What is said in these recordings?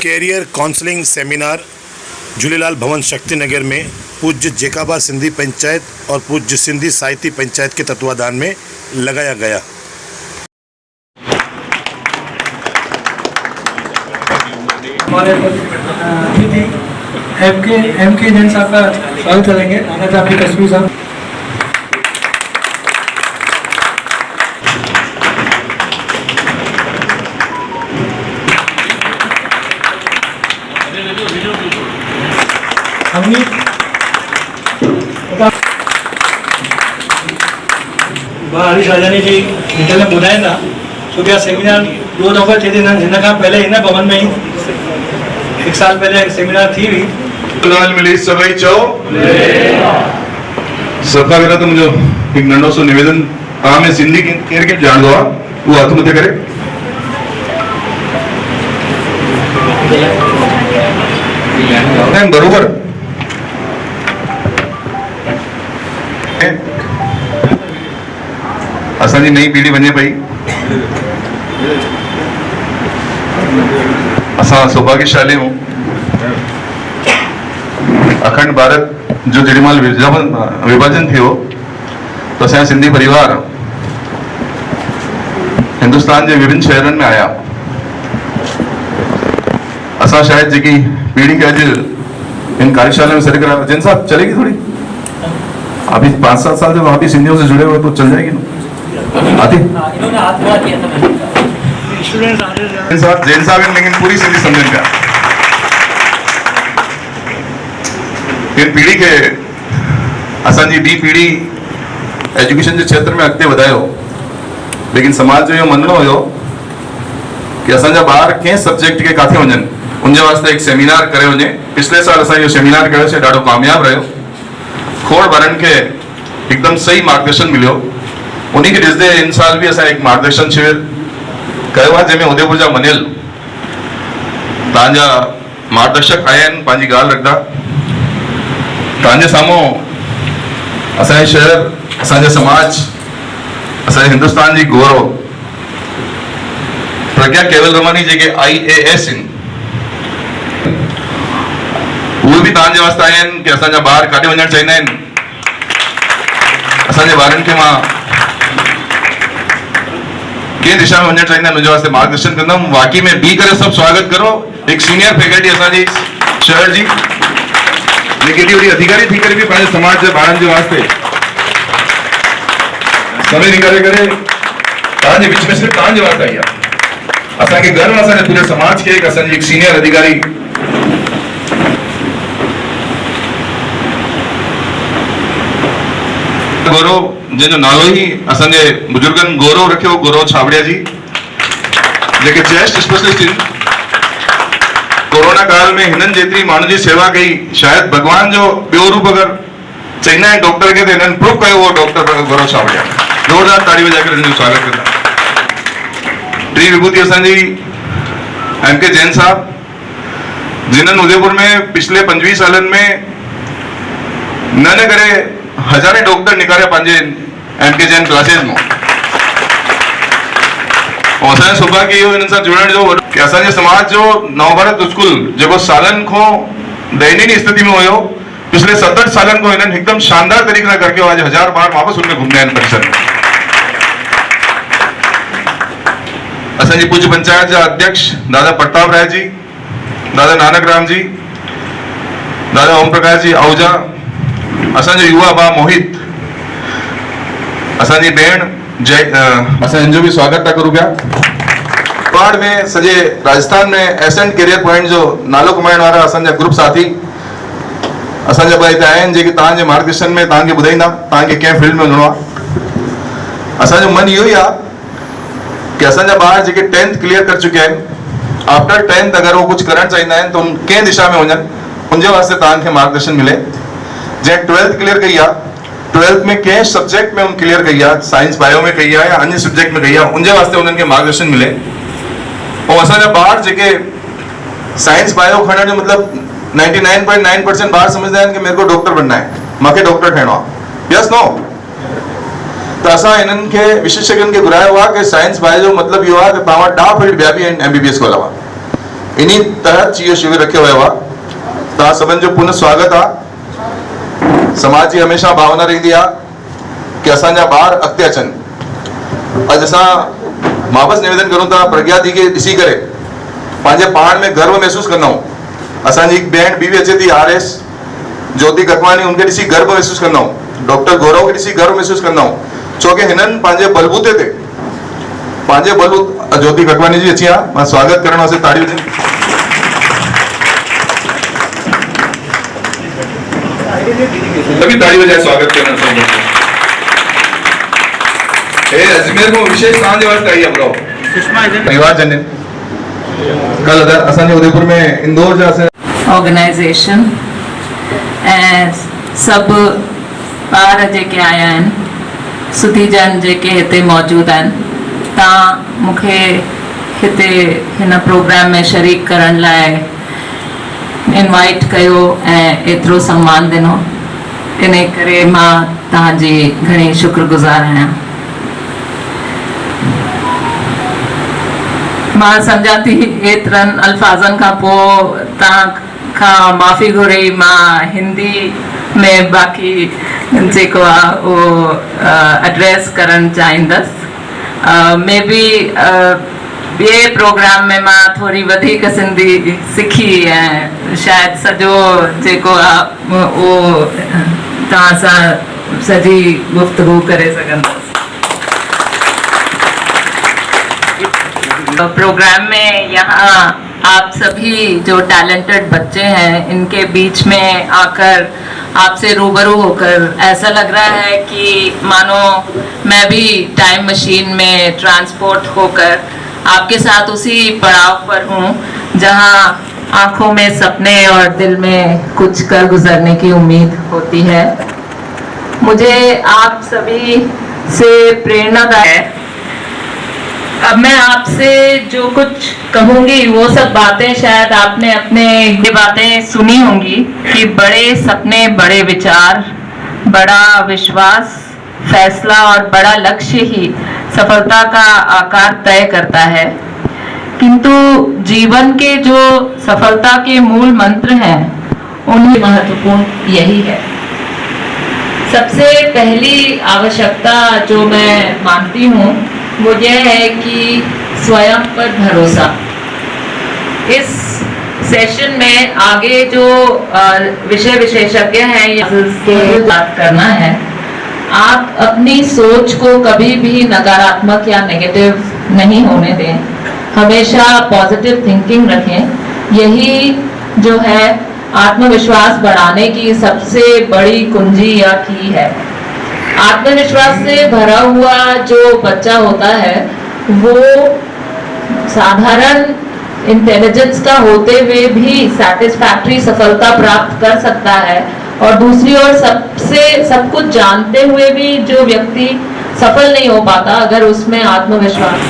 Career counselling seminar Jhulelal भवन शक्ति नगर में पूज्य जेकाबा सिंधी पंचायत और पूज्य सिंधी साहित्य पंचायत के तत्वाधान में लगाया गया। हमारे अतिथि एम के जैन साहब का स्वागत करेंगे। आना था आपकी तस्वीर साहब। हरीश राजानी जी डिटेल में ॿुधाइनि था छो कि सेमिनार 2 नवंबर थे हिन खां पहले हिन भवन में ही 1 साल पहले सेमिनार थी हुई। लाल मिली सभई चओ सफ़ा करे तो मुझे एक नंढो सो निवेदन तव्हां में सिंधी केर केर ॼाणंदो आहे उहो हथ मथे करे। बरोबर असांजी नई पीढ़ी वञे पई। असां सौभाग्यशाली हूं। अखंड भारत जो जेॾीमहिल विभाजन थियो तो असांजा सिंधी परिवार हिंदुस्तान के विभिन्न शहरनि में आया। असां शायद जेकी पीढ़ी के अॼु इन कार्यशाला में सर करा जिन साहब चलेगी थोड़ी अभी 5-7 साल से आप भी सिंधियों से जुड़े हुए तो चल जाएगी ना। आती जैन साहब लेकिन पूरी सिंधी समझन का इन पीढ़ी के असांजी ॿी पीढ़ी एजुकेशन के क्षेत्र में अॻिते वधायो। लेकिन समाज जो इहो मञणो हुयो कि असांजा ॿार कंहिं सब्जेक्ट के काथे वञनि उनजे वास्ते एक सेमिनार करे वञे। पिछले साल असां इहो सेमिनार कयोसीं, ॾाढो कामयाब रहियो। खोड़ ॿारनि खे एकदम सही मार्गदर्शन मिलियो। उन्हीं के ॾिसंदे इन साल भी असां एक मार्गदर्शन शिविर कयो आहे जंहिंमें उदयपुर जा मनियल तव्हांजा मार्गदर्शक आया आहिनि, पंहिंजी ॻाल्हि रखंदा। तव्हांजे साम्हूं असांजे शहर, असांजे समाज, असांजे हिंदुस्तान जी गौरव प्रज्ञा केवल रमानी जेके IAS आहिनि उहे बि तव्हांजे वास्ते आया आहिनि कि असांजा ॿार काॾे वञणु चाहींदा आहिनि। असांजे ॿारनि खे मां कंहिं दिशा में वञणु चाहींदा आहिनि उनजे वास्ते मार्गदर्शन कंदुमि। वाकई में बी करे सभु स्वागत करो एक सीनियर फैकल्टी असांजी शहर जी जेके एॾी वॾी अधिकारी थी करे बि पंहिंजे समाज जे ॿारनि जे वास्ते समय निकाले करे तव्हांजे विच में सिर्फ़ु तव्हांजे वास्ते आई आहे। असांखे गर्व आहे असांजे पूरे समाज खे असांजी एक सीनियर अधिकारी गौरव जिन नालो ही असांजे बुजुर्गन गौरव रखियो, गौरव छाबड़िया जी जेके चेस्ट स्पेशलिस्ट आहिनि। कोरोना काल में हिननि जेतिरी माण्हुनि जी सेवा कई, शायद भगवान जो ॿियो रूप अगरि चईंदा आहिनि डॉक्टर खे त हिननि प्रूफ कयो उहो डॉक्टर गौरव छाबड़िया। जोरदार ताड़ी वॼाए करे हिननि जो स्वागत कंदा। टी विभूति असांजी MK जैन साहब जिन्हनि उदयपुर में पिछले 25 सालनि में न करे हजारे डॉक्टर निकाले पंहिंजे MK जैन क्लासेस में। और असांजो सौभाग्य इहो हिननि सां जुड़ण जो कि असांजे समाज जो नवभारत स्कूल जेको सालनि खां दयनीय स्थिति में हुयो, पिछले 67 सालनि खां हिननि हिकदम शानदार तरीक़े सां करके आज 1000 ॿार वापस उनमें घुमंदा आहिनि परिसर में। असांजी पूज्य पंचायत जा अध्यक्ष दादा प्रताप राय जी, दादा नानक राम जी, दादा ओम प्रकाश जी आहूजा, असांजो युवा भाउ मोहित, असांजी भेण जय, असां हिनजो भी स्वागत था करूं पिया। पाड़ में सॼे राजस्थान में एसेंट कैरियर पॉइंट जो नालो कमाइण वारा असांजा ग्रुप साथी असांजा ॿ हिते आहिनि जेके तव्हांजे मार्गदर्शन में तव्हांखे ॿुधाईंदा तव्हांखे कंहिं फील्ड में वञिणो आहे। असांजो मन इहो ई आहे कि असांजा ॿार जेके 10th क्लियर कर चुकिया आहिनि, आफ्टर 10th अगरि वो कुछ करणु चाहींदा आहिनि तो कंहिं दिशा में वञनि उनजे वास्ते तव्हांखे मार्गदर्शन मिले। जैसे 12th क्लियर कई है, 12th में कंहिं सब्जेक्ट में उन क्लियर कई है, साइंस बायो में कई है या अन्य सब्जेक्ट में कई है, उनजे वास्ते उन्हनि खे मार्गदर्शन मिले। और असांजा ॿार जेके साइंस बायो खणण जो मतलब 99.9% ॿार समझदा आहिनि कि मेरे को डॉक्टर बनना है, मूंखे डॉक्टर ठहणो आहे। यस नो तो असां इन्हनि खे विशेषज्ञनि खे घुरायो आहे कि साइंस बायो जो मतलब इहो आहे कि तव्हां वटि 10 फील्ड ॿिया बि आहिनि MBBS खां अलावा। इन्हीं तहत इहो शिविर रखियो वियो आहे। तव्हां सभिनि जो पुनः स्वागत आहे। समाज जी हमेशह भावना रहंदी आहे कि असांजा ॿार अॻिते अचनि। अॼु असां मां बसि निवेदन करूं था, प्रज्ञा दी खे ॾिसी करे पंहिंजे पाण में गर्व महसूस कंदा आहियूं। असांजी हिकु भेण ॿी बि अचे थी RS ज्योति ककवानी, उनखे ॾिसी गर्व महसूस कंदा आहियूं। डॉक्टर गौरव खे ॾिसी गर्व महसूस कंदा आहियूं, छो कि हिननि पंहिंजे बलबूते ते ज्योति ककवानी जी अची आहे, मां स्वागत करण वास्ते ताड़ी हुजनि। सभी ताड़ी बजाए स्वागत करना चाहिए। अजमेर में विशेष तव्हांजे वास्ते आई आहे ब्रो परिवार जन। कल असांजे उदयपुर में इंदौर जा ऑर्गेनाइजेशन ऐं सभु ॿार जेके आया आहिनि, सुधीजन जेके हिते मौजूदु आहिनि, तव्हां मूंखे हिते हिन प्रोग्राम में शरीक करण लाइ इनवाइट कयो ऐं एतिरो सम्मान ॾिनो, इन करे मां तव्हांजी घणी शुक्रगुज़ार आहियां। मां सम्झां थी एतिरनि अल्फाज़नि खां पोइ तव्हां खां माफ़ी घुरी मां हिंदी में बाक़ी जेको आहे उहो एड्रेस करणु चाहींदसि। मे बी ॿिए प्रोग्राम में मां थोरी वधीक सिंधी सिखी ऐं शायदि सॼो जेको आहे उहो तव्हां सां सॼी गुफ़्तगू करे सघंदसि। प्रोग्राम में यहाँ आप सभी जो टैलेंटेड बच्चे हैं, इनके बीच में आकर आपसे रूबरू होकर ऐसा लग रहा है कि मानो मैं भी टाइम मशीन में ट्रांसपोर्ट होकर आपके साथ उसी पड़ाव पर हूँ जहाँ आंखों में सपने और दिल में कुछ कर गुजरने की उम्मीद होती है। मुझे आप सभी से प्रेरणादायक, अब मैं आपसे जो कुछ कहूंगी वो सब बातें शायद आपने अपने ये बातें सुनी होंगी कि बड़े सपने, बड़े विचार, बड़ा विश्वास, फैसला और बड़ा लक्ष्य ही सफलता का आकार तय करता है। किंतु जीवन के जो सफलता के मूल मंत्र हैं, उनमें महत्वपूर्ण यही है। सबसे पहली आवश्यकता जो मैं मानती हूँ वो यह है कि स्वयं पर भरोसा। इस सेशन में आगे जो विषय विशेषज्ञ हैं ये बात करना है, आप अपनी सोच को कभी भी नकारात्मक या नेगेटिव नहीं होने दें, हमेशा पॉजिटिव थिंकिंग रखें। यही जो है आत्मविश्वास बढ़ाने की सबसे बड़ी कुंजी या की है। आत्मविश्वास से भरा हुआ जो बच्चा होता है वो साधारण इंटेलिजेंस का होते हुए भी सैटिस्फैक्टरी सफलता प्राप्त कर सकता है, और दूसरी ओर सब कुछ जानते हुए भी जो व्यक्ति सफल नहीं हो पाता अगर उसमें आत्मविश्वास।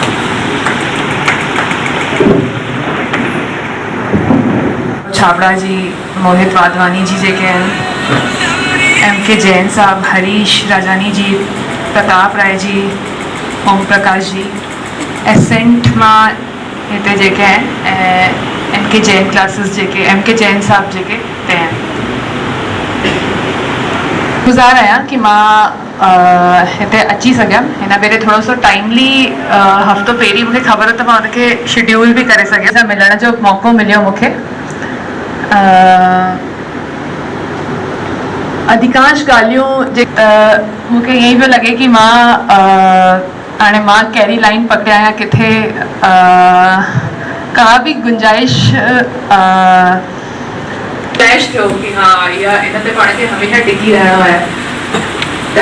छाबड़ा जी, मोहित वाधवानी जी जेके आहिनि, MK जैन साहब, हरीश राजानी जी, प्रताप राय जी, ओम प्रकाश जी, एसेंट मां हिते जेके आहिनि ऐं MK जैन क्लासेस जेके MK जैन साहब जेके हिते आहिनि। गुज़ार आहियां कि मां हिते अची सघियमि। हिन भेरे थोरो सो टाइमली हफ़्तो पहिरीं मूंखे ख़बर त मां हुनखे शेड्यूल बि करे सघियसि, सां मिलण जो मौक़ो मिलियो मूंखे। अधिकांश ॻाल्हियूं मूंखे ईअं ई पियो लॻे कि हाणे मां कहिड़ी लाइन पकड़िया या किथे का बि गुंजाइश थियो कि हाँ या इन ते पाण खे हमेशह टिकी रहणो आहे। त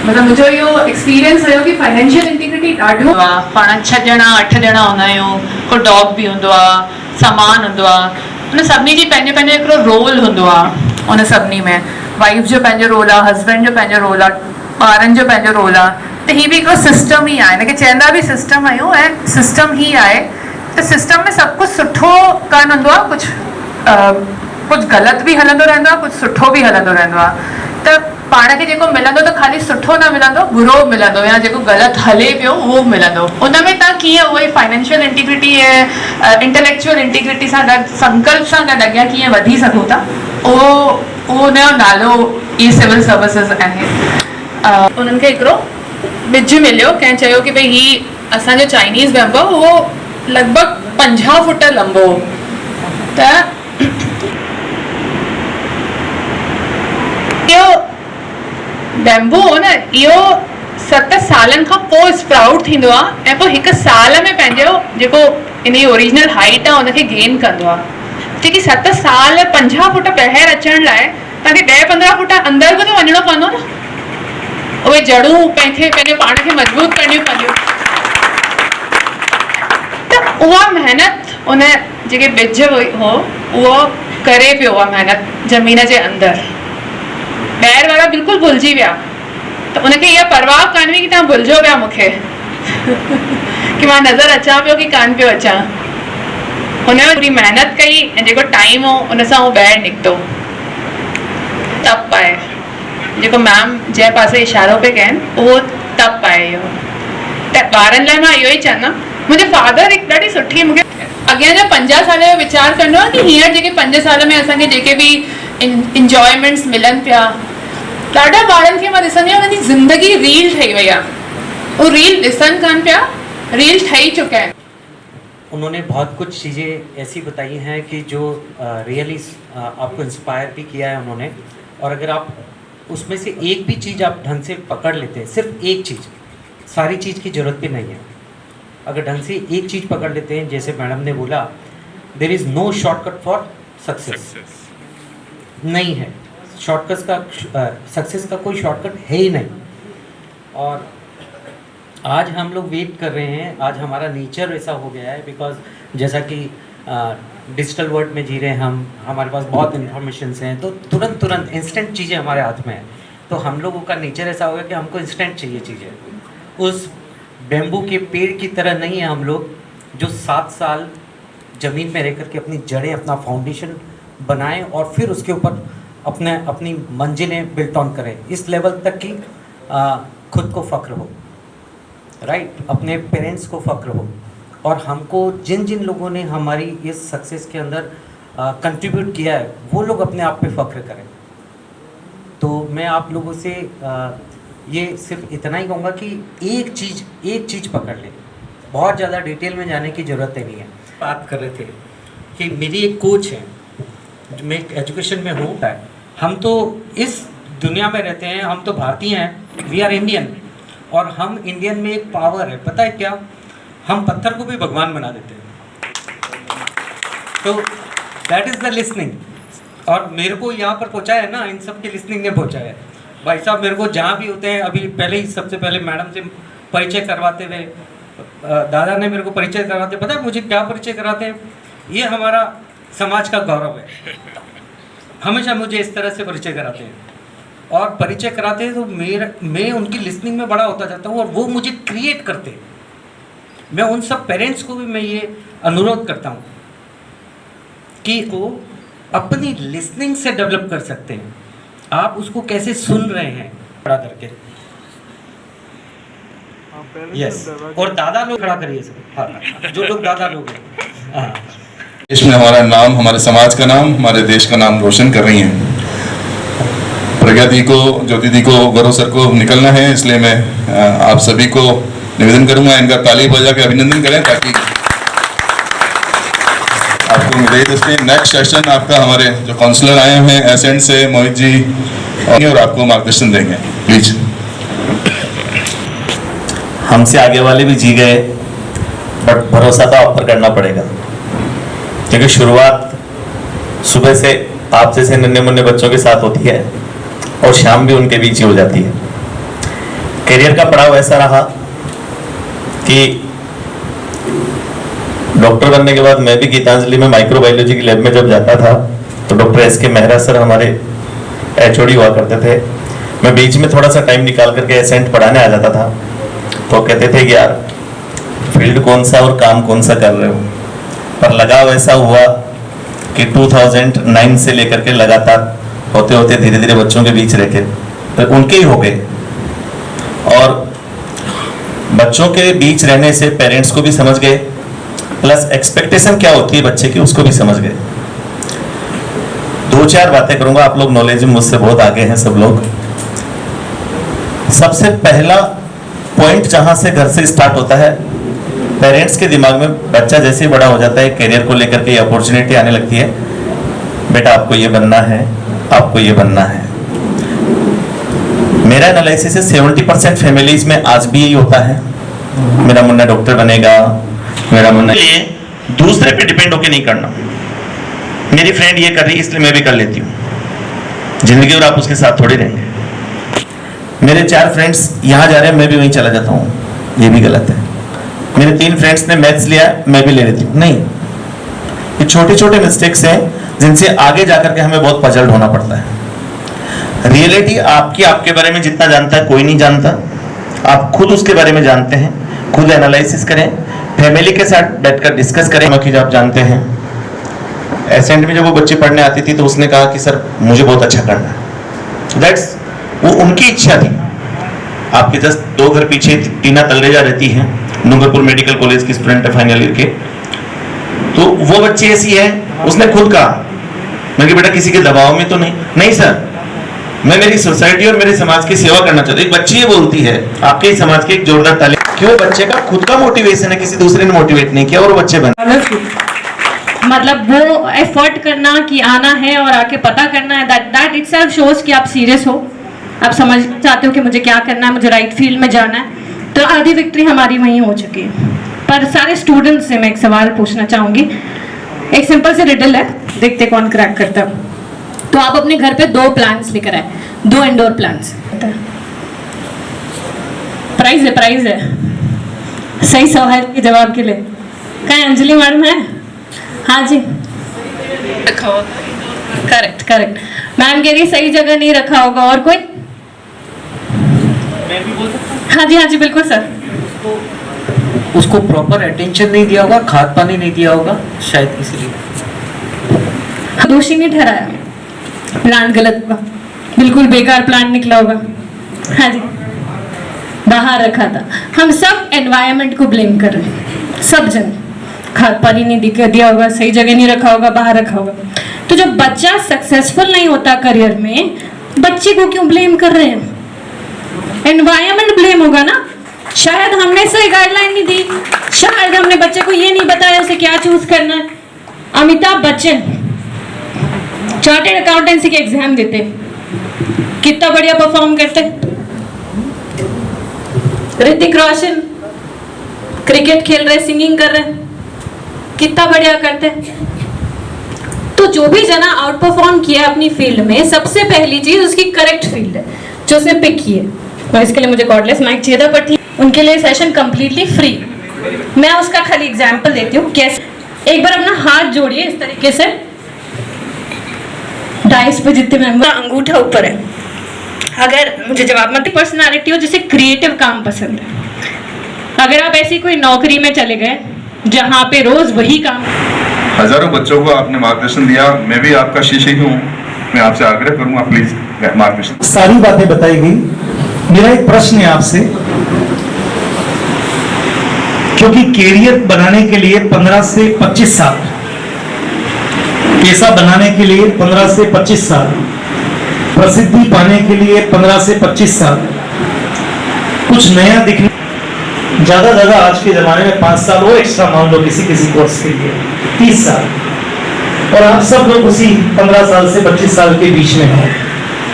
मतिलबु मुंहिंजो इहो एक्सपीरियंस हुयो कि फाइनेंशियल इंटीग्रिटी ॾाढो आहे। पाण 6 ॼणा 8 ॼणा हूंदा आहियूं, को डॉग बि हूंदो आहे, सामान हूंदो आहे, उन सभिनी जी पंहिंजो पंहिंजो हिकिड़ो रोल हूंदो आहे। उन सभिनी में वाइफ जो पंहिंजो रोल आहे, हस्बैंड जो पंहिंजो रोल आहे, ॿारनि जो पंहिंजो रोल आहे। त हीअ बि हिकिड़ो सिस्टम ई आहे, हिनखे चवंदा बि सिस्टम आहियूं ऐं सिस्टम ई आहे। त सिस्टम में सभु कुझु सुठो कान हूंदो आहे, कुझु ग़लति बि हलंदो रहंदो आहे, कुझु सुठो बि हलंदो रहंदो आहे। त पाण खे जेको मिलंदो त खाली सुठो न मिलंदो, बुरो मिलंदो या जेको ग़लति हले पियो उहो मिलंदो। उन में तव्हां कीअं उहे फाइनेंशियल इंटीग्रिटी ऐं इंटेलेक्चुअल इंटीग्रिटी सां गॾु, संकल्प सां गॾु अॻियां कीअं वधी सघूं था, उहो उनजो नालो ई सिविल सर्विसिस आहे। उन्हनि खे हिकिड़ो ॿिज मिलियो, कंहिं चयो की भई ही असांजो चाइनीज़ बैम्बू उहो लॻभॻि 50 फुट लंबो, त इहो बैम्बू हो न, इहो 7 सालनि खां पोइ स्प्राउट थींदो आहे ऐं पोइ 1 साल में पंहिंजो जेको इन जी ओरिजिनल हाइट आहे उनखे गेन कंदो आहे। जेकी 7 साल 50 फुट ॿाहिरि अचण लाइ तव्हांखे 10-15 फुट अंदरि बि त वञिणो पवंदो न, उहे जड़ूं पंहिंजे पाण खे मज़बूत करणियूं पवंदियूं। त उहा महिनत उन जेके ॿिज हो उहो करे पियो आहे महिनत ज़मीन जे अंदरि। ॿाहिरि वारा बिल्कुलु भुलिजी विया, त उनखे इहा परवाह कान हुई कि तव्हां भुलिजो पिया मूंखे कि मां नज़र अचां पियो कि कान पियो अचां। हुन पूरी महिनत कई ऐं जेको टाइम हो उन सां उहो ॿाहिरि निकितो। तप आहे जेको मैम जंहिं पासे इशारो पे कयनि, उहो तप आहे इहो। त ॿारनि लाइ मां इहो ई चवंदमि, मुंहिंजे फादर हिकु ॾाढी सुठी मूंखे अॻियां जा 50 साल जो वीचार करिणो आहे कि हींअर जेके 5 साल में असांखे जेके बि इंजॉयमेंट्स मिलनि पिया, ॾाढा ॿारनि खे मां ॾिसंदी आहियां उन्हनि जी ज़िंदगी रील ठही वई आहे, उहो रील ॾिसनि कान पिया, रील ठही चुका आहिनि। उन्होंने बहुत कुछ चीज़ें ऐसी बताई हैं कि जो रियली आपको इंस्पायर भी किया है उन्होंने। और अगर आप उसमें से एक भी चीज़ आप ढंग से पकड़ लेते हैं, सिर्फ एक चीज़, सारी चीज़ की ज़रूरत भी नहीं है, अगर ढंग से एक चीज़ पकड़ लेते हैं, जैसे मैडम ने बोला, there is no shortcut for success, नहीं है शॉर्टकट का, सक्सेस का कोई शॉर्टकट है ही नहीं। और आज हम लोग वेट कर रहे हैं, आज हमारा नेचर ऐसा हो गया है, बिकॉज जैसा कि डिजिटल वर्ल्ड में जी रहे हैं हम, हमारे पास बहुत इन्फॉर्मेशंस हैं, तो तुरंत इंस्टेंट चीज़ें हमारे हाथ में हैं। तो हम लोगों का नेचर ऐसा हो गया कि हमको इंस्टेंट चाहिए चीज़ें। उस बेम्बू के पेड़ की तरह नहीं है हम लोग, जो 7 साल ज़मीन में रह कर के अपनी जड़ें, अपना फाउंडेशन बनाएं और फिर उसके ऊपर अपनी मंजिलें बिल्ट ऑन करें, इस लेवल तक कि खुद को फ़ख्र हो, राइट, अपने पेरेंट्स को फ़ख्र हो। और हमको जिन जिन लोगों ने हमारी इस सक्सेस के अंदर कंट्रीब्यूट किया है, वो लोग अपने आप पे फ़ख्र करें। तो मैं आप लोगों से ये सिर्फ इतना ही कहूँगा कि एक चीज़ पकड़ लें, बहुत ज़्यादा डिटेल में जाने की ज़रूरत नहीं है। बात कर रहे थे कि मेरी एक कोच है, मैं एजुकेशन में हूँ, हम तो इस दुनिया में रहते हैं, हम तो भारतीय हैं, वी आर इंडियन, और हम इंडियन में एक पावर है, पता है क्या, हम पत्थर को भी भगवान बना देते हैं। तो दैट इज़ द लिसनिंग। और मेरे को यहाँ पर पहुँचाया है ना, इन सब के लिसनिंग ने पहुँचाया है। भाई साहब मेरे को जहाँ भी होते हैं, अभी पहले ही सबसे पहले मैडम से परिचय करवाते हुए, दादा ने मेरे को परिचय करवाते, पता है मुझे क्या परिचय कराते हैं, ये हमारा समाज का गौरव है, हमेशा मुझे इस तरह से परिचय कराते हैं। और परिचय कराते हैं तो मैं उनकी लिसनिंग में बड़ा होता जाता हूँ, और वो मुझे क्रिएट करते हैं। मैं उन सब पेरेंट्स को भी मैं ये अनुरोध करता हूँ कि वो अपनी लिसनिंग से डेवलप कर सकते हैं, आप उसको कैसे सुन रहे हैं खड़ा करके। यस, और दादा लोग खड़ा करिए सब, हाँ, जो लोग दादा लोग हैं, हाँ। इसमें हमारा नाम, हमारे समाज का नाम, हमारे देश का नाम रोशन कर रही हैं। प्रज्ञा दी को, ज्योति दी को, गौरव सर को निकलना है, इसलिए मैं आप सभी को निवेदन करूंगा, इनका ताली बजा के अभिनंदन करें, ताकि आपको मिले। नेक्स्ट सेशन आपका हमारे जो काउंसलर आए हुए हैं एसेंट से, मोहित जी, और आपको मार्गदर्शन देंगे, प्लीज। हमसे आगे वाले भी जी गए, बट भरोसा तो आप पर करना पड़ेगा, क्योंकि शुरुआत सुबह से आप जैसे नन्हे मुन्ने बच्चों के साथ होती है और शाम भी उनके बीच ही हो जाती है। करियर का पड़ाव ऐसा रहा कि डॉक्टर बनने के बाद मैं भी गीतांजलि में माइक्रोबायोलॉजी की लैब में जब जाता था, तो डॉक्टर एस के मेहरा सर हमारे एचओडी हुआ करते थे। मैं बीच में थोड़ा सा टाइम निकाल करके एसेंट पढ़ाने आ जाता था, तो कहते थे कि यार फील्ड कौन सा और काम कौन सा कर रहे हो। पर लगाव ऐसा हुआ कि 2009 से लेकर के लगातार होते होते धीरे धीरे बच्चों के बीच रह के उनके ही हो गए, और बच्चों के बीच रहने से पेरेंट्स को भी समझ गए, प्लस एक्सपेक्टेशन क्या होती है बच्चे की उसको भी समझ गए। 2-4 बातें करूंगा, आप लोग नॉलेज में मुझसे बहुत आगे हैं सब लोग। सबसे पहला पॉइंट जहां से घर से स्टार्ट होता है, पेरेंट्स के दिमाग में बच्चा जैसे ही बड़ा हो जाता है, करियर को लेकर के अपॉर्चुनिटी आने लगती है, बेटा आपको ये बनना है, आपको ये बनना है। मेरा एनालिसिस है 70% फैमिलीज में आज भी यही होता है, मेरा मुन्ना डॉक्टर बनेगा, मेरा मुन्ना। ये दूसरे पे डिपेंड होके नहीं करना, मेरी फ्रेंड ये कर रही है इसलिए मैं भी कर लेती हूँ, जिंदगी और आप उसके साथ थोड़ी रहेंगे। मेरे 4 फ्रेंड्स यहाँ जा रहे हैं, मैं भी वहीं चला जाता हूँ, ये भी गलत है। मेरे 3 फ्रेंड्स ने मैथ्स लिया, मैं भी ले लेती हूँ, नहीं। ये छोटे छोटे मिस्टेक्स हैं जिनसे आगे जाकर के हमें बहुत पजल्ड होना पड़ता है। रियलिटी आपके बारे में जितना जानता है कोई नहीं जानता, आप खुद उसके बारे में जानते हैं, खुद एनालिसिस करें, फैमिली के साथ बैठकर डिस्कस करें। आप जानते हैं एसेंट में जब वो बच्चे पढ़ने आती थी तो उसने कहा कि सर मुझे बहुत अच्छा करना है, दैट्स वो उनकी इच्छा थी। आपके जस्ट 2 घर पीछे टीना तलरेजा रहती है, डूंगरपुर मेडिकल कॉलेज की स्टूडेंट है फाइनल ईयर के, तो वो बच्ची ऐसी है, उसने खुद कहा, मैं कि बेटा किसी के दबाव में तो नहीं सर, मैं मेरी सोसाइटी और मेरे समाज की सेवा करना चाहती हूँ। एक बच्ची ये बोलती है, आपके ही समाज के एक जोरदार ताली। क्यों? बच्चे का खुद का मोटिवेशन है, किसी दूसरे ने मोटिवेट नहीं किया और वो बच्चे बने। मतलब वो एफर्ट करना कि आना है और आके पता करना है, दैट इटसेल्फ शोज कि आप सीरियस हो, आप समझ चाहते हो कि मुझे क्या करना है, मुझे राइट फील्ड में जाना है। तो आधी विक्ट्री हमारी वहीं हो चुकी है। पर सारे स्टूडेंट्स से मैं एक सवाल पूछना चाहूंगी, एक सिंपल से रिडल है, देखते कौन क्रैक करता है। तो आप अपने घर पे 2 प्लांट्स लेकर आए, 2 इंडोर प्लांट्स, प्राइज है। सही सवाल के जवाब के लिए कहाँ अंजलि मैडम है? हाँ जी, रखा होगा, करेक्ट। मैम कह रही सही जगह नहीं रखा होगा, और कोई? मैं भी बोल सकता हाँ जी बिल्कुल सर। हूँ, उसको प्रॉपर अटेंशन नहीं दिया होगा, खाद पानी नहीं दिया होगा शायद, इसलिए दोषी नहीं ठहराया, प्लांट गलत हुआ, बिल्कुल बेकार प्लांट निकला होगा। हाँ जी, बाहर रखा था। हम सब एनवायरनमेंट को ब्लेम कर रहे हैं, सब जन। खाद पानी नहीं दिया होगा, सही जगह नहीं रखा होगा, बाहर रखा होगा। तो जब बच्चा सक्सेसफुल नहीं होता करियर में, बच्चे को क्यों ब्लेम कर रहे हैं? एनवायरनमेंट ब्लेम होगा ना। शायद हमने सही गाइडलाइन नहीं दी, शायद हमने बच्चे को ये नहीं बताया उसे क्या चूज करना है। अमिताभ बच्चन चार्टेड अकाउंटेंसी के एग्जाम देते, कितना बढ़िया परफॉर्म करते। ऋतिक रोशन क्रिकेट खेल रहे, सिंगिंग कर रहे, कितना बढ़िया करते। तो जो भी जना आउट परफॉर्म किया अपनी फील्ड में, सबसे पहली चीज उसकी करेक्ट फील्ड है जो उसने पिक की है। और इसके लिए मुझे कॉर्डलेस माइक चाहिए था, पर ठीक, उनके लिए सेशन कंप्लीटली फ्री। मैं उसका खाली एग्जांपल देती हूँ कैसे। एक बार अपना हाथ जोड़िए इस तरीके से, डाइस पे जितने मेंबर, अंगूठा ऊपर है। अगर मुझे जवाब मत, पर्सनालिटी हो जिसे क्रिएटिव काम पसंद है, अगर आप ऐसी कोई नौकरी में चले गए जहाँ पे रोज वही काम। हजारों बच्चों को आपने मार्गदर्शन दिया, मैं भी आपका शिष्य ही हूँ, मैं आपसे आग्रह करूंगा प्लीज मार्गदर्शन। सारी बातें बताई गई। मेरा एक प्रश्न है आपसे, क्योंकि कैरियर बनाने के लिए 15 से 25 साल, पैसा बनाने के लिए 15 से 25 साल, प्रसिद्धि पाने के लिए 15 से 25 साल, कुछ नया दिखने ज्यादा आज के जमाने में 5 साल वो एक्स्ट्रा मान लो किसी कोर्स के लिए 30 साल, और आप सब लोग उसी 15 साल से 25 साल के बीच में हैं।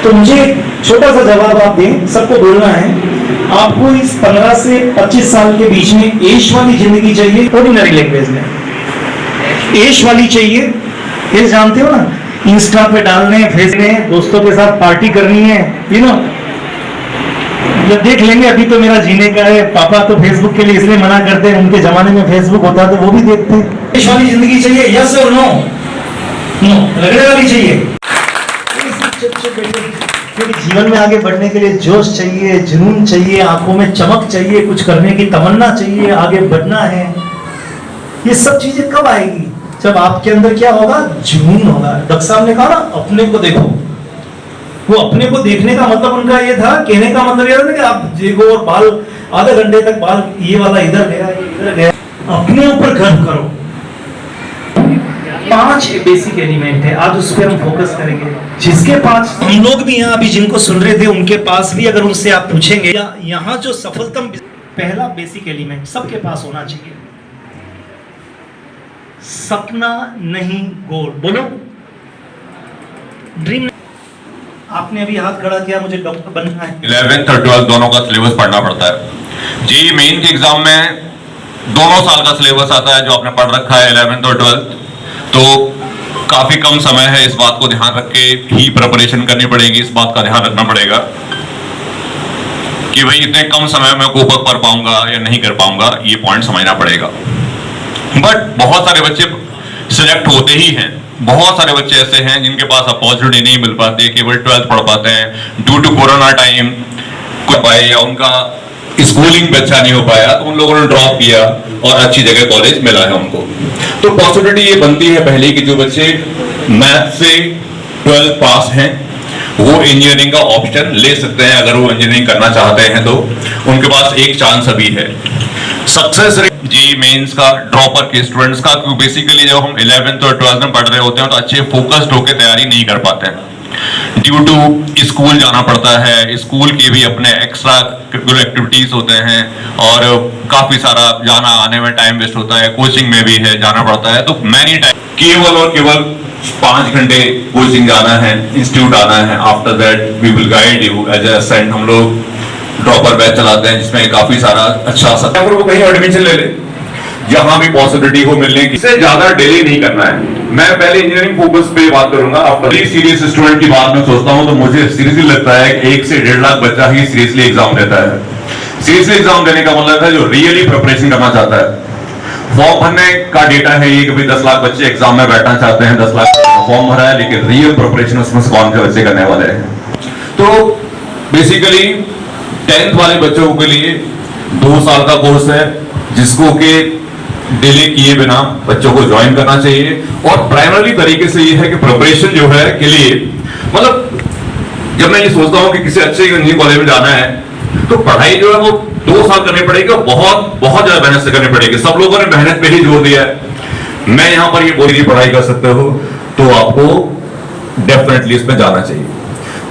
तो मुझे छोटा सा जवाब आप दें, सबको बोलना है। आपको इस 15 से 25 साल के बीच में ऐश वाली जिंदगी चाहिए, ऑर्डिनरी लैंग्वेज में ऐश वाली चाहिए, ये जानते हो ना, इंस्टा पे डालने, भेजने, दोस्तों के साथ पार्टी करनी है, यू नो, ये देख लेंगे। अभी तो मेरा जीने का है, पापा तो फेसबुक के लिए इसलिए मना करते हैं, उनके जमाने में फेसबुक होता तो वो भी देखते हैं। ऐश वाली जिंदगी चाहिए, यस और नो? नो, रगड़े वाली चाहिए। क्योंकि जीवन में आगे बढ़ने के लिए जोश चाहिए, जुनून चाहिए, आंखों में चमक चाहिए, कुछ करने की तमन्ना चाहिए, आगे बढ़ना है। ये सब चीजें कब आएगी? जब आपके अंदर क्या होगा? जुनून होगा। डॉक्टर साहब ने कहा ना, अपने को देखो, वो अपने को देखने का मतलब उनका ये था, कहने का मतलब ये था कि आप देखो और बाल आधे घंटे तक बाल ये वाला इधर गया ये इधर गया। अपने ऊपर गर्व करो। 5 बेसिक एलिमेंट है, आज उस पर हम फोकस करेंगे। जिसके पास, हम लोग भी यहाँ अभी जिनको सुन रहे थे उनके पास भी अगर उनसे आप पूछेंगे, यहाँ जो सफलतम पहला बेसिक एलिमेंट सबके पास होना चाहिए, सपना नहीं गोल। बोलो ड्रीम। आपने अभी हाथ खड़ा किया, मुझे डॉक्टर बनना है। 11th और 12th दोनों का सिलेबस पढ़ना पड़ता है। जी मेन के एग्जाम में दोनों साल का सिलेबस आता है जो आपने पढ़ रखा है 11th और 12th, तो काफी कम समय है। इस बात को ध्यान रख के ही प्रिपरेशन करनी पड़ेगी। इस बात का ध्यान रखना पड़ेगा कि भाई इतने कम समय में कोप अप कर पाऊंगा या नहीं कर पाऊंगा, ये पॉइंट समझना पड़ेगा। बट बहुत सारे बच्चे सिलेक्ट होते ही हैं। बहुत सारे बच्चे ऐसे हैं जिनके पास अपॉर्चुनिटी नहीं मिल पाती, केवल 12th पढ़ पाते हैं ड्यू टू कोरोना टाइम या उनका स्कूलिंग भी अच्छा नहीं हो पाया, तो उन लोगों ने ड्रॉप किया और अच्छी जगह कॉलेज मिला है उनको। तो पॉसिबिलिटी ये बनती है पहले कि जो बच्चे मैथ से 12th पास हैं वो इंजीनियरिंग का ऑप्शन ले सकते हैं। अगर वो इंजीनियरिंग करना चाहते हैं तो उनके पास एक चांस अभी है। सक्सेस रेट जी मेंस का ड्रॉपर के स्टूडेंट्स का, क्योंकि बेसिकली जब हम 11th और 12th में पढ़ रहे होते हैं तो अच्छे फोकस्ड होकर तैयारी नहीं कर पाते हैं ड्यू टू स्कूल जाना पड़ता है। स्कूल के भी अपने एक्स्ट्रा करिकुलर एक्टिविटीज होते हैं और काफी सारा जाना आने में टाइम वेस्ट होता है। कोचिंग में भी है जाना पड़ता है, तो मैनी टाइम केवल और केवल 5 घंटे कोचिंग जाना है, इंस्टीट्यूट आना है। After that we will guide you as a ascent. हम लोग ड्रॉपर बैच चलाते हैं जिसमें काफी सारा अच्छा सा वो कहीं एडमिशन ले ले जहां भी पॉसिबिलिटी हो मिलने की। इससे ज्यादा डिले नहीं करना है। मैं पहले इंजीनियरिंग फोकस पे बात करूंगा। अब सीरियस स्टूडेंट की बात मैं सोचता हूं तो मुझे सीरियसली लगता है कि 1 से 1.5 लाख बच्चा ही सीरियसली एग्जाम देता है। सीरियसली एग्जाम देने का मतलब है जो रियली प्रिपरेशन करना चाहता है। फॉर्म भरने का डेटा है ये कि भाई 10 लाख बच्चे एग्जाम में बैठना चाहते हैं, 10 लाख फॉर्म भरा है, लेकिन रियल प्रिपरेशन उसमें से कौन से बच्चे करने वाले हैं। तो बेसिकली 10th वाले बच्चों के लिए 2 साल का कोर्स है जिसको कि डिले किए बिना बच्चों को ज्वाइन करना चाहिए। और प्राइमरी तरीके से ये है कि प्रिपरेशन जो है के लिए, मतलब जब मैं ये सोचता हूं कि किसी अच्छे इंजीनियरिंग कॉलेज में जाना है तो पढ़ाई जो है वो 2 साल करनी पड़ेगी और बहुत बहुत ज्यादा मेहनत से करनी पड़ेगी। सब लोगों ने मेहनत पे ही जोर दिया है। मैं यहां पर ये बोली पढ़ाई कर सकते हो तो आपको डेफिनेटली इसमें जाना चाहिए।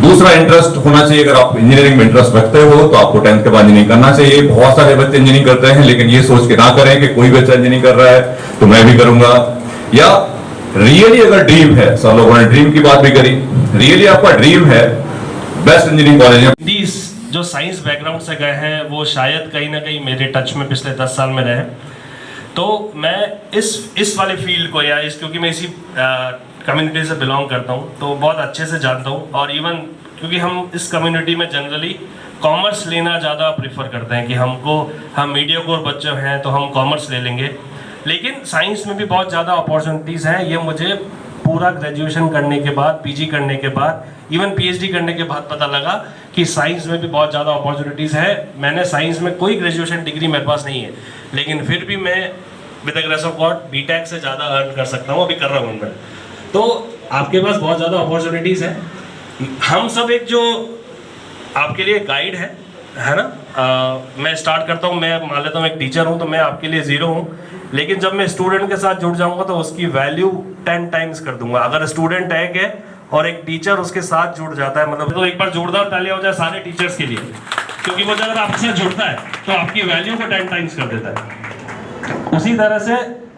दूसरा इंटरेस्ट होना चाहिए। अगर आप इंजीनियरिंग में इंटरेस्ट रखते हो तो आपको 10th के बाद इंजीनियरिंग करना चाहिए। बहुत सारे बच्चे इंजीनियरिंग करते हैं लेकिन ये सोच के ना करें कि कोई बच्चा इंजीनियरिंग कर रहा है तो मैं भी करूंगा। या रियली अगर ड्रीम है, सब लोगों ने ड्रीम की बात भी करी, रियली आपका ड्रीम है बेस्ट इंजीनियरिंग कॉलेज जो साइंस बैकग्राउंड से गए हैं वो शायद कहीं ना कहीं मेरे टच में पिछले 10 साल में रहे। तो मैं इस वाले फील्ड को या क्योंकि मैं इसी कम्युनिटी से बिलोंग करता हूँ तो बहुत अच्छे से जानता हूँ। और इवन क्योंकि हम इस कम्युनिटी में जनरली कॉमर्स लेना ज़्यादा प्रेफर करते हैं कि हम मीडियोकोर बच्चे हैं तो हम कॉमर्स ले लेंगे, लेकिन साइंस में भी बहुत ज़्यादा अपॉर्चुनिटीज़ हैं। ये मुझे पूरा ग्रेजुएशन करने के बाद, पीजी करने के बाद, इवन पीएचडी करने के बाद पता लगा कि साइंस में भी बहुत ज़्यादा अपॉर्चुनिटीज़ है। मैंने साइंस में कोई ग्रेजुएशन डिग्री मेरे पास नहीं है, लेकिन फिर भी मैं with the grace of God BTech से ज़्यादा अर्न कर सकता हूँ, अभी कर रहा हूँ मैं। तो आपके पास बहुत ज़्यादा अपॉर्चुनिटीज़ हैं। हम सब एक जो आपके लिए गाइड है ना। मैं स्टार्ट करता हूँ, मैं मान लेता हूँ एक टीचर हूँ तो मैं आपके लिए 0 हूँ, लेकिन जब मैं स्टूडेंट के साथ जुड़ जाऊँगा तो उसकी वैल्यू 10 टाइम्स कर दूंगा। अगर स्टूडेंट एक है और एक टीचर उसके साथ जुड़ जाता है, मतलब तो एक बार जोरदार तालियां हो जाए सारे टीचर्स के लिए, क्योंकि वो अगर आपसे जुड़ता है तो आपकी वैल्यू को 10 टाइम्स कर देता है। उसी तरह से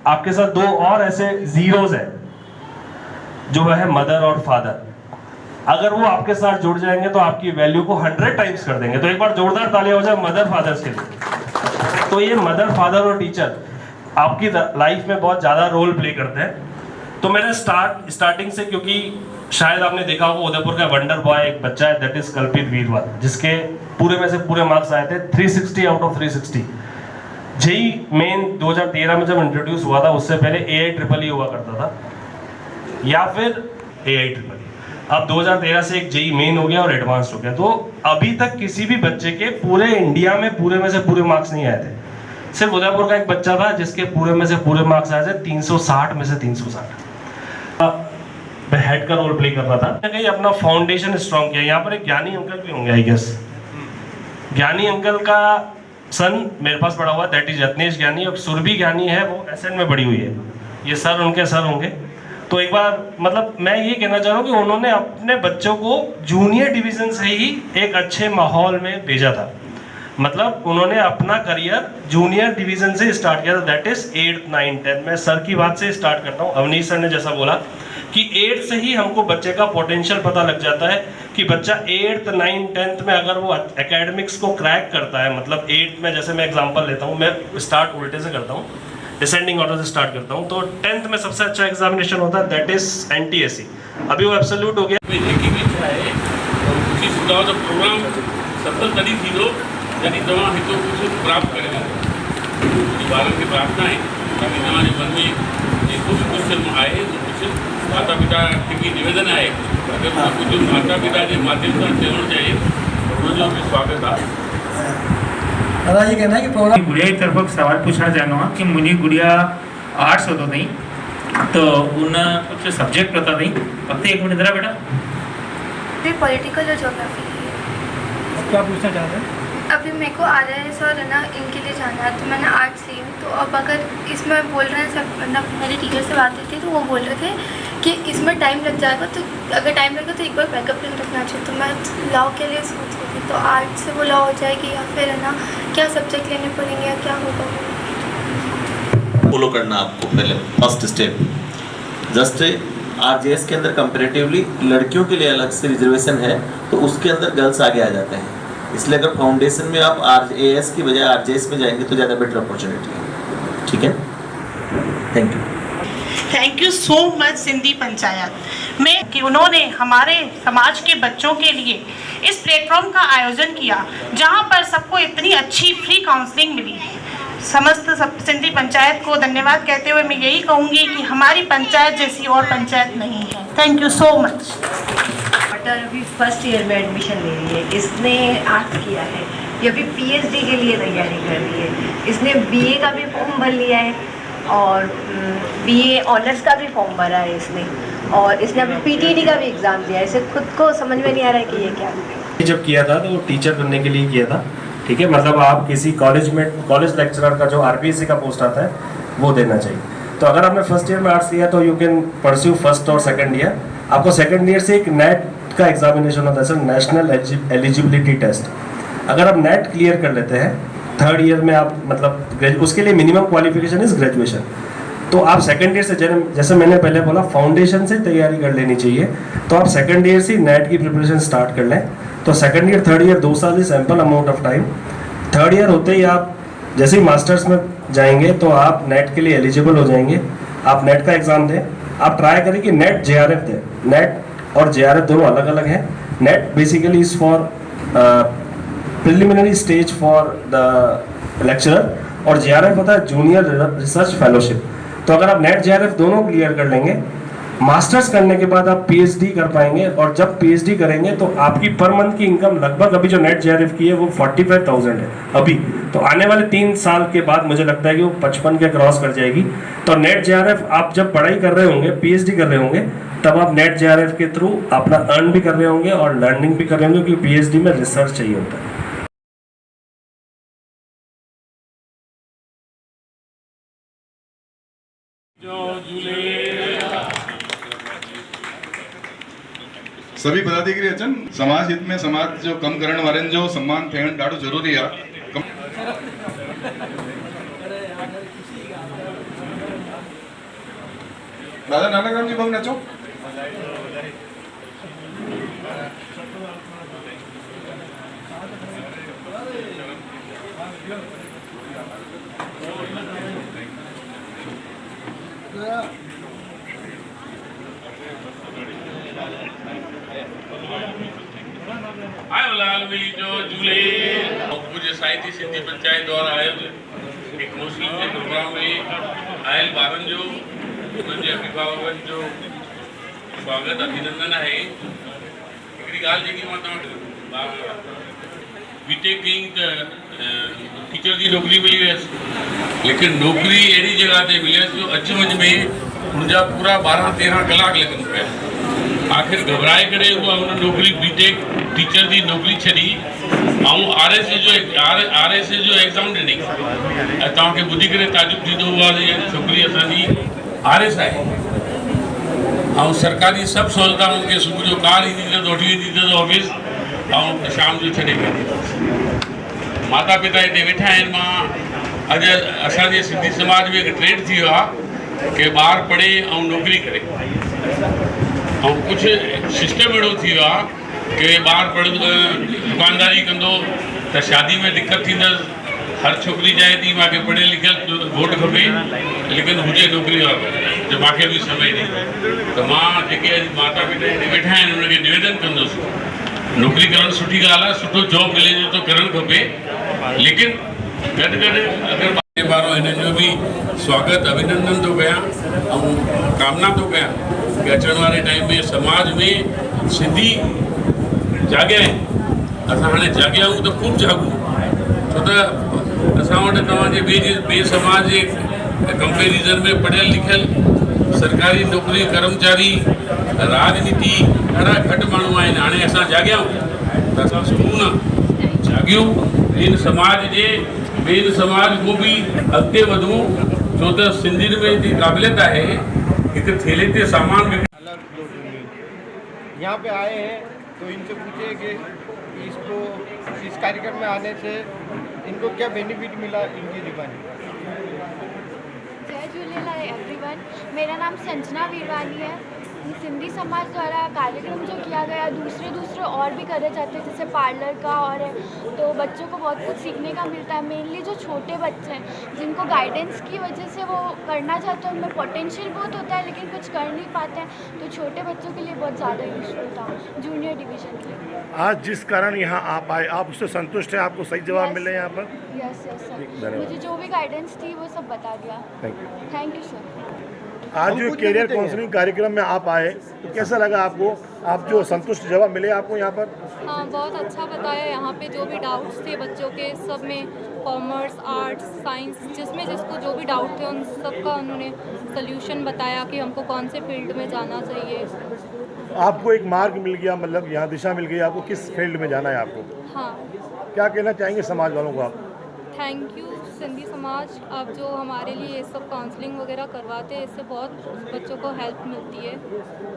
आपके साथ 2 और ऐसे जीरोज है जो है मदर और फादर। अगर वो आपके साथ जुड़ जाएंगे तो आपकी वैल्यू को 100 टाइम्स कर देंगे। तो एक बार जोरदार तालियां हो जाए मदर फादर्स के लिए। तो ये मदर फादर और टीचर आपकी लाइफ में बहुत ज़्यादा रोल प्ले करते हैं। तो मैंने स्टार्टिंग से, क्योंकि शायद आपने देखा होगा उदयपुर का वंडर बॉय एक बच्चा है, दैट इज कल्पित वीरवाल, जिसके पूरे में से पूरे मार्क्स आए थे 360 आउट ऑफ 360। जेई मेन 2013 में जब इंट्रोड्यूस हुआ था, उससे पहले AI-EEE हुआ करता था या फिर AI-EEE। अब 2013 से एक जेई मेन हो गया और एडवांस्ड हो गया। तो अभी तक किसी भी बच्चे के पूरे इंडिया में पूरे में से पूरे मार्क्स नहीं आए थे। सिर्फ उदयपुर का एक बच्चा था जिसके पूरे में से पूरे मार्क्स आए थे 360 में से 360। हेड का रोल प्ले कर रहा था, कहीं अपना फाउंडेशन स्ट्रॉन्ग किया। यहाँ पर एक ज्ञानी अंकल भी होंगे आई गेस, ज्ञानी अंकल का सन मेरे पास पड़ा हुआ, दैट इज यत्नेश ज्ञानी, और सुरभि ज्ञानी है, वो एसेंट में पड़ी हुई है, ये सर उनके सर होंगे। तो एक बार मतलब मैं ये कहना चाह रहा हूँ कि उन्होंने अपने बच्चों को जूनियर डिवीजन से ही एक अच्छे माहौल में भेजा था, मतलब उन्होंने अपना करियर जूनियर डिवीजन से स्टार्ट किया था, that is 8th 9th 10th। मैं सर की बात से स्टार्ट करता हूँ। अवनीश सर ने जैसा बोला कि 8 से ही हमको बच्चे का पोटेंशियल पता लग जाता है कि बच्चा 8th 9th 10th में अगर वो एकेडमिक्स को क्रैक करता है, मतलब 8th में जैसे मैं एग्जांपल लेता हूँ, मैं स्टार्ट उल्टे से करता हूँ, डिसेंडिंग ऑर्डर से स्टार्ट करता हूँ, तो 10th में सबसे अच्छा एग्जामिनेशन होता है दैट इज NTSE। अभी वो एब्सोल्यूट हो गया। प्रोग्राम सफल तरी थी लोग यदि तव्हां हितो कुझु प्राप्त करे ॿारनि खे प्रार्थना आहे ताकी तव्हांजे मन में जेको बि कुझु आहे कुझु माता पिता खे बि निवेदन आहे अगरि कुझु माता पिता जे माध्यम सां थियणो चाहे उनजो बि स्वागत आहे। दादा ये कहना है कि प्रोग्राम गुड़िया की तरफ सवाल पूछना चाहना कि मुझे गुड़िया आर्ट्स होता नहीं तो उन कुछ सब्जेक्ट पता नहीं पता। एक मिनट जरा बेटा, पॉलिटिकल और ज्योग्राफी क्या पूछना चाहते हैं? अभी मेरे को RIS और है ना इनके लिए जाना है, तो मैंने आर्ट्स ली है। तो अब अगर इसमें बोल रहे हैं सब, मतलब मेरे टीचर से बात हुई थी तो वो बोल रहे थे कि इसमें टाइम लग जाएगा, तो अगर टाइम लगेगा तो एक बार बैकअप प्लान रखना चाहिए। तो मैं लॉ के लिए सोच रही थी, तो आर्ट्स से वो लॉ हो जाएगी या फिर है ना क्या सब्जेक्ट लेने पड़ेंगे या क्या होगा? फॉलो करना आपको पहले फर्स्ट स्टेप। जस्ट RJS के अंदर कंपैरेटिवली लड़कियों के लिए अलग से रिजर्वेशन है, तो उसके अंदर गर्ल्स आगे आ जाते हैं, इसलिए अगर फाउंडेशन में आप RAS की बजाय RJS में जाएंगे तो ज़्यादा बेटर अपॉर्चुनिटी है। ठीक है, thank you. Thank you so much Sindhi panchayat में कि उन्होंने हमारे समाज के बच्चों के लिए इस प्लेटफॉर्म का आयोजन किया जहां पर सबको इतनी अच्छी फ्री काउंसलिंग मिली। समस्त सिंधी पंचायत को धन्यवाद कहते हुए मैं यही कहूँगी कि हमारी पंचायत जैसी और पंचायत नहीं है। Thank you so much. Doctor अभी फर्स्ट ईयर में एडमिशन ले रही है, इसने आर्ट्स किया है, ये अभी PhD के लिए तैयारी कर रही है। इसने BA का भी फॉर्म भर लिया है और BA ऑनर्स का भी फॉर्म भरा है इसने, और इसने अभी PTET का भी एग्ज़ाम दिया है। इसे खुद को समझ में नहीं आ रहा है कि ये क्या है। जब किया था तो वो टीचर बनने के लिए किया था, ठीक है, मतलब आप किसी कॉलेज में कॉलेज लेक्चरर का जो RPSC का पोस्ट आता है वो देना चाहिए। तो अगर आपने फर्स्ट ईयर में आर्ट्स लिया तो यू कैन परस्यू फर्स्ट और सेकंड ईयर। आपको सेकंड ईयर से एक नेट का एग्जामिनेशन होता है सर, नेशनल एलिजिबिलिटी टेस्ट। अगर आप नेट क्लियर कर लेते हैं थर्ड ईयर में, आप मतलब उसके लिए मिनिमम क्वालिफिकेशन इज ग्रेजुएशन। तो आप सेकंड ईयर से, जैसे मैंने पहले बोला, फाउंडेशन से तैयारी कर लेनी चाहिए। तो आप सेकंड ईयर से नेट की प्रिपरेशन स्टार्ट कर लें। तो सेकंड ईयर थर्ड ईयर 2 साल is ample amount of time. Third year होते ही आप जैसे ही मास्टर्स में जाएंगे तो आप नेट के लिए एलिजिबल हो जाएंगे। आप नेट का एग्ज़ाम दें, आप ट्राई करें कि नेट JRF दें। नेट और JRF दोनों अलग अलग हैं। Net basically is for preliminary stage for the lecturer, और JRF होता है जूनियर रिसर्च फेलोशिप। तो अगर आप नेट JRF दोनों क्लियर कर लेंगे, मास्टर्स करने के बाद आप PhD कर पाएंगे। और जब PhD करेंगे तो आपकी पर मंथ की इनकम लगभग, अभी जो नेट JRF की है वो 45,000 है अभी, तो आने वाले 3 साल के बाद मुझे लगता है कि वो 55 के क्रॉस कर जाएगी। तो नेट JRF आप जब पढ़ाई कर रहे होंगे, PhD कर रहे होंगे, तब आप नेट JRF के थ्रू अपना अर्न भी कर रहे होंगे और लर्निंग भी कर रहे होंगे, क्योंकि PhD में रिसर्च चाहिए होता है। सभी पदाधिकारी अचन समाज हित में समाज जो कम करण वाले जो सम्मान थियण ॾाढो ज़रूरी आहे। दादा नानकराम जी भाऊ नचो। आयो लाल भी जो झूले पूज्य साहित्य सिंधी पंचायत द्वारा आयोजित एक मुस्लिम के प्रोग्राम में आयल ॿारनि जो उनजे अभिभावकनि जो स्वागत अभिनंदन आहे। हिकिड़ी ॻाल्हि जेकी मां तव्हांखे बीटेक कई त टीचर जी नौकरी मिली हुयसि, लेकिन नौकरी अहिड़ी जॻह ते मिलियसि जो अच वञ में उनजा पूरा 12-13 कलाक लॻनि पिया। आखिर घबराए करे उहा हुन नौकिरी बीटेक टीचर जी नौकिरी छॾी ऐं RSA जो एग्ज़ाम ॾिनी ऐं तव्हांखे ॿुधी करे ताजुब थींदो उहा छोकिरी असांजी RS आहे ऐं सरकारी सभु सहूलियतां हुनखे सुबुह जो कार ईंदी अथसि वठी वेंदी अथसि ऑफिस ऐं शाम जो छॾे वेंदी माता पिता हिते वेठा आहिनि। मां अॼु असांजे सिंधी समाज में हिकु ट्रेंड थी वियो आहे कि ॿार पढ़े ऐं नौकिरी करे ऐं कुझु सिस्टम अहिड़ो थी वियो आहे कि ॿार दुकानदारी कंदो त शादी में दिक़त थींदसि। हर छोकिरी चाहे थी मूंखे पढ़ियल लिखियल घोट खपे लेकिन हुजे नौकिरी वारो जो मूंखे बि समय ॾे। त मां जेके अॼु माता पिता हिते वेठा आहिनि उनखे निवेदन कंदुसि नौकिरी करणु सुठी ॻाल्हि आहे, सुठो जॉब मिले जो त करणु खपे लेकिन गॾु गॾु अगरि वारो हिननि जो बि स्वागत अभिनंदन थो कयां ऐं कामना थो कयां कि अचण वारे टाइम में समाज में सिंधी जाॻिया आहिनि। असां हाणे जाॻिया आहियूं त ख़ूब जाॻूं छो त असां वटि तव्हांजे ॿिए समाज जे कंपेरिज़न में पढ़ियल लिखियल सरकारी नौकिरी कर्मचारी राजनीति ॾाढा घटि माण्हू आहिनि। हाणे असां जाॻिया आहियूं त असां सुकून जाॻियूं ॿियनि समाज को बि अॻिते वधूं छो त सिंधियुनि में जी क़ाबिलियत आहे हिकु थेले ते सामान में यहाँ पे आए हैं तो इनसे पूछे कि इसको इस कार्यक्रम में आने से इनको क्या बेनिफिट मिला इनकी जुबानी। जय झूलेलाल एवरीवन, मेरा नाम संजना वीरवानी है। सिंधी समाज द्वारा कार्यक्रम जो किया गया दूसरे और भी करे जाते हैं जैसे पार्लर का और तो बच्चों को बहुत कुछ सीखने का मिलता है। मेनली जो छोटे बच्चे हैं जिनको गाइडेंस की वजह से वो करना चाहते हैं उनमें पोटेंशियल बहुत होता है लेकिन कुछ कर नहीं पाते हैं तो छोटे बच्चों के लिए बहुत ज़्यादा यूजफुल था जूनियर डिवीज़न के लिए। आज जिस कारण यहाँ आप आए आप उससे संतुष्ट हैं, आपको सही जवाब मिले यहाँ पर? यस सर, मुझे जो भी गाइडेंस थी वो सब बता दिया। Thank you sir. आज जो कैरियर काउंसलिंग कार्यक्रम में आप आए तो कैसा लगा आपको? आप जो संतुष्ट जवाब मिले आपको यहाँ पर? हाँ, बहुत अच्छा बताया। यहाँ पे जो भी डाउट्स थे बच्चों के सब में कॉमर्स, आर्ट्स, साइंस जिसमें जिसको जो भी डाउट थे उन सब का उन्होंने सल्यूशन बताया कि हमको कौन से फील्ड में जाना चाहिए। आपको एक मार्ग मिल गया, मतलब यहाँ दिशा मिल गई आपको किस फील्ड में जाना है आपको? हाँ। क्या कहना चाहेंगे समाज वालों को आप? थैंक यू सिंधी समाज, आप जो हमारे लिए ये सब काउंसलिंग वगैरह करवाते हैं इससे बहुत बच्चों को हेल्प मिलती है।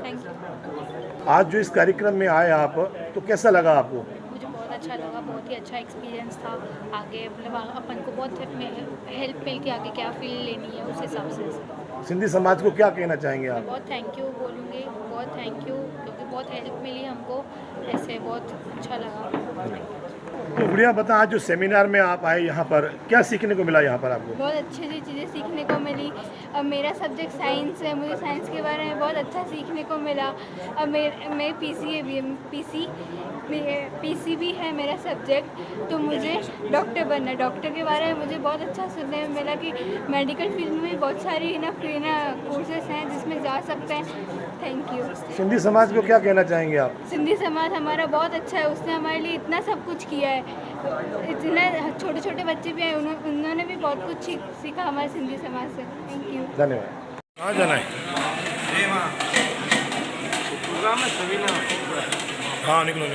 Thank you. आज जो इस कार्यक्रम में आए आप तो कैसा लगा आपको? मुझे बहुत अच्छा लगा, बहुत ही अच्छा एक्सपीरियंस था। आगे मतलब अपन को बहुत हेल्प मिल के आगे क्या फील्ड लेनी है उस हिसाब से। सिंधी समाज को क्या कहना चाहेंगे आप? बहुत थैंक यू बोलूँगी, बहुत थैंक यू क्योंकि बहुत हेल्प मिली हमको, ऐसे बहुत अच्छा लगा। तो गुड़िया बता, आज जो सेमिनार में आप आए यहाँ पर क्या सीखने को मिला यहाँ पर आपको? बहुत अच्छी अच्छी चीज़ें सीखने को मिली। अब मेरा सब्जेक्ट साइंस है, मुझे साइंस के बारे में बहुत अच्छा सीखने को मिला। अब मैं पीसी भी है मेरा सब्जेक्ट, तो मुझे डॉक्टर बनना, डॉक्टर के बारे में मुझे बहुत अच्छा सुनने में मिला कि मेडिकल फील्ड में भी बहुत सारी फ्री कोर्सेस हैं जिसमें जा सकते हैं। Thank you. सिंधी समाज को क्या कहना चाहेंगे आप? सिंधी समाज हमारा बहुत अच्छा है, उसने हमारे लिए इतना सब कुछ किया है। इतने छोटे छोटे बच्चे भी हैं, उन्होंने भी बहुत कुछ सीखा हमारे सिंधी समाज से। थैंक यू, धन्यवाद। कहाँ जाना है? हाँ, निकलो।